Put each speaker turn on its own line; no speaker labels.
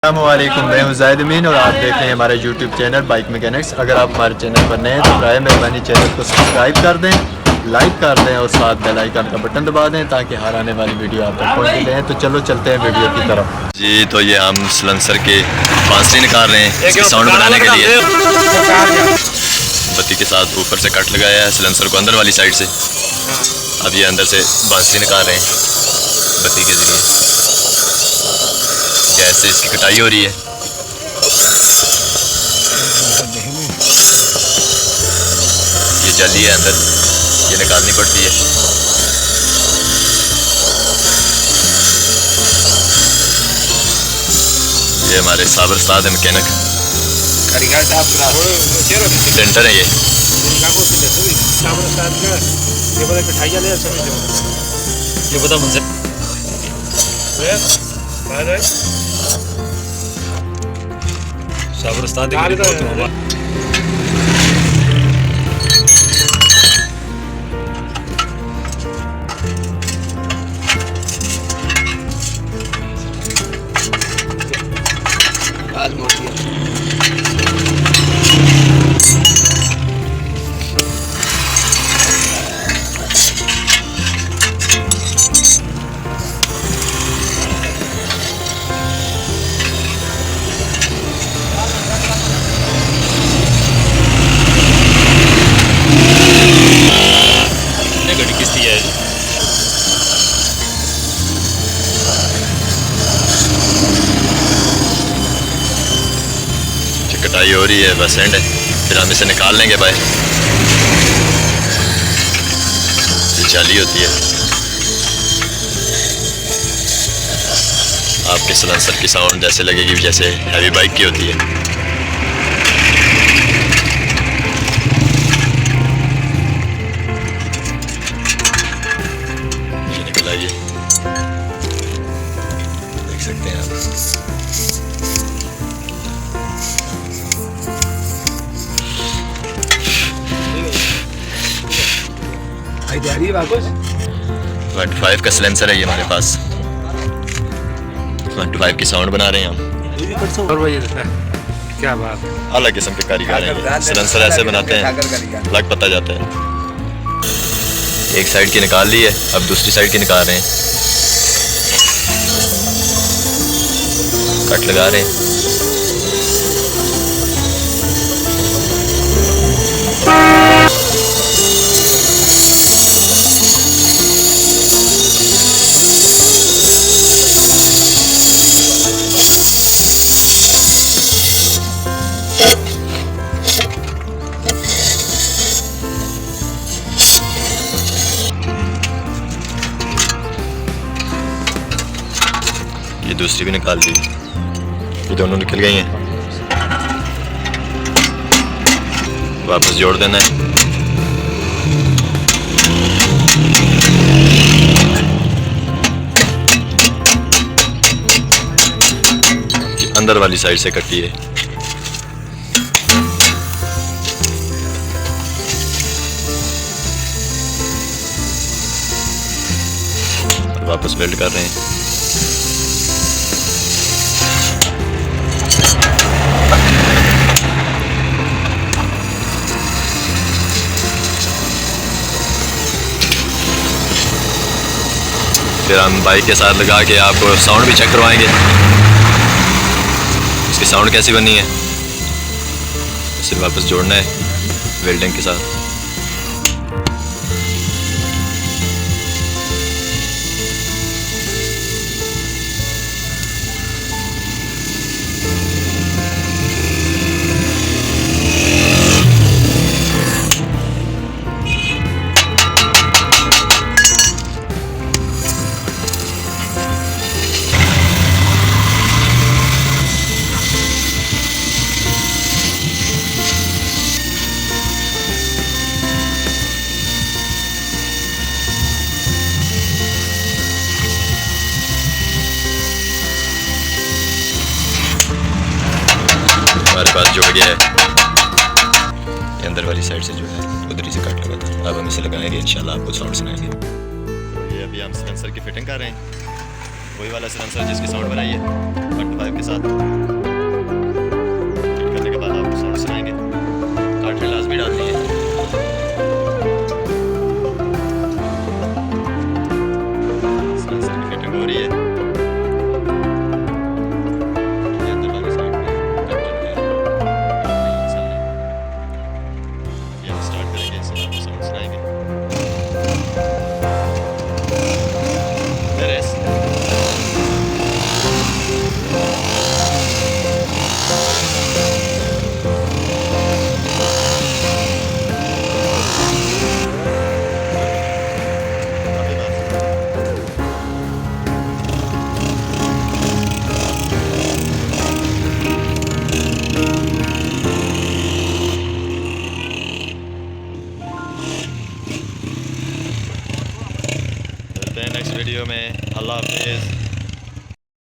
अस्सलामुअलैकुम, मैं हूं ज़ाहिद अमीन और आप देख रहे हैं हमारा यूट्यूब चैनल बाइक मैकेनिक्स। अगर आप हमारे चैनल पर नए हैं तो बराए मेहरबानी चैनल को सब्सक्राइब कर दें, लाइक कर दें और साथ बेल आइकन का बटन दबा दें ताकि हर आने वाली वीडियो आप तक पहुंचती रहे। तो चलो चलते हैं वीडियो की तरफ।
जी तो ये हम सिलेंसर के बांसुरी निकाल रहे हैं इसकी साउंड बनाने के लिए। बत्ती के साथ ऊपर से कट लगाया है सिलेंसर को अंदर वाली साइड से। अब ये अंदर से बांसुरी निकाल रहे हैं बत्ती के जरिए। गैस से इसकी कटाई हो रही है। ये जाली है अंदर, ये निकालनी पड़ती है। ये हमारे साबर उस्ताद है मैकेनिक, सेंटर है ये। ये बता मुझे साबर उस्ताद कटाई हो रही है, बस एंड है। फिर हम इसे निकाल लेंगे बाहर। ये जाली होती है। आपके सिलेंसर की साउंड जैसे लगेगी जैसे हैवी बाइक की होती है। ये निकल आइए, देख सकते हैं आप।
वापस
25 का सिलेंसर है ये हमारे पास। 25 की साउंड बना रहे हैं हम।
क्या बात,
अलग किस्म के कारीगर हैं। सिलेंसर ऐसे बनाते हैं, अलग पता जाता है। एक साइड की निकाल ली है, अब दूसरी साइड की निकाल रहे हैं। कट लगा रहे हैं। ये दूसरी भी निकाल दी, ये दोनों निकल गई हैं। वापस जोड़ देना है। ये अंदर वाली साइड से कटी है। वापस वेल्ड कर रहे हैं। फिर हम बाइक के साथ लगा के आपको साउंड भी चेक करवाएंगे, इसकी साउंड कैसी बनी है। इसे वापस जोड़ना है वेल्डिंग के साथ। हमारे पास जुड़ गया है। ये अंदर वाली साइड से जो है उधर ही से कट लगा था। अब हम इसे लगाएंगे, इंशाल्लाह आपको साउंड सुनाएंगे। तो ये अभी हम सिलेंसर की फिटिंग कर रहे हैं। वही वाला सिलेंसर जिसकी साउंड बनाई है 25 के साथ।